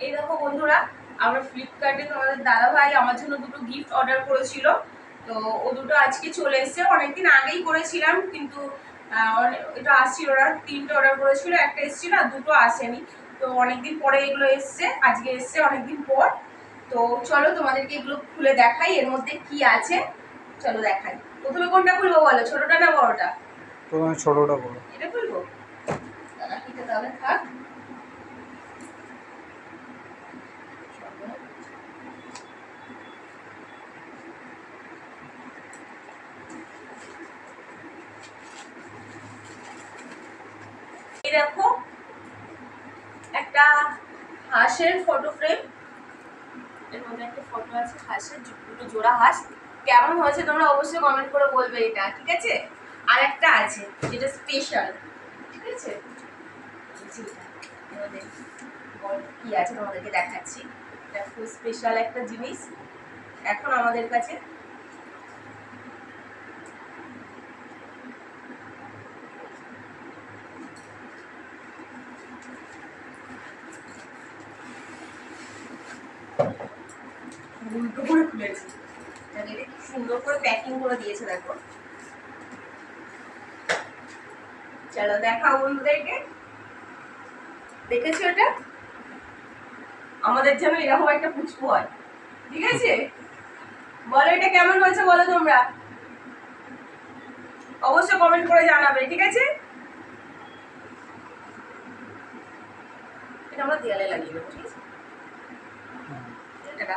এই দেখো বন্ধুরা, আমরা ফ্লিপকার্টে তোমাদের দাদা ভাই আমার জন্য দুটো গিফট অর্ডার করেছিল। তো ও দুটো আজকে চলে এসছে, অনেকদিন আগেই করেছিলাম কিন্তু এটা আসছিল না। তিনটে অর্ডার করেছিল, একটা এসেছিল আর দুটো আসেনি। তো অনেকদিন পরে এগুলো এসছে, আজকে এসছে অনেকদিন পর। তো চলো তোমাদেরকে এগুলো খুলে দেখাই এর মধ্যে কি আছে। চলো দেখাই। প্রথমে কোনটা খুলবো বলো, ছোটটা না বড়টা? প্রথমে ছোটটা বলো। এটা খুলবো, তাহলে থাক। এই দেখো একটা হাঁসের ফটো ফ্রেম, এর মধ্যে একটা ফটো আছে হাঁসের, দুটো জোড়া হাঁস। কেমন হয়েছে তোমরা অবশ্যই কমেন্ট করে বলবে এটা, ঠিক আছে? আর একটা আছে যেটা স্পেশাল, ঠিক আছে? কি আছে তোমাদেরকে দেখাচ্ছি। এটা খুব স্পেশাল একটা জিনিস এখন আমাদের কাছে। উল্টো করে খুলেছি, এটা কি সুন্দর করে প্যাকিং করে দিয়েছে দেখো। চলো দেখাও বন্ধুদেরকে, দেখেছো এটা? আমাদের যেন এরকম একটা পুচকু হয়, ঠিক আছে? বলো এটা কেমন হয়েছে বলো তোমরা, অবশ্যই কমেন্ট করে জানাবে, ঠিক আছে? এটা আমরা দেয়ালে লাগিয়ে দেবো, ঠিক আছে? এটা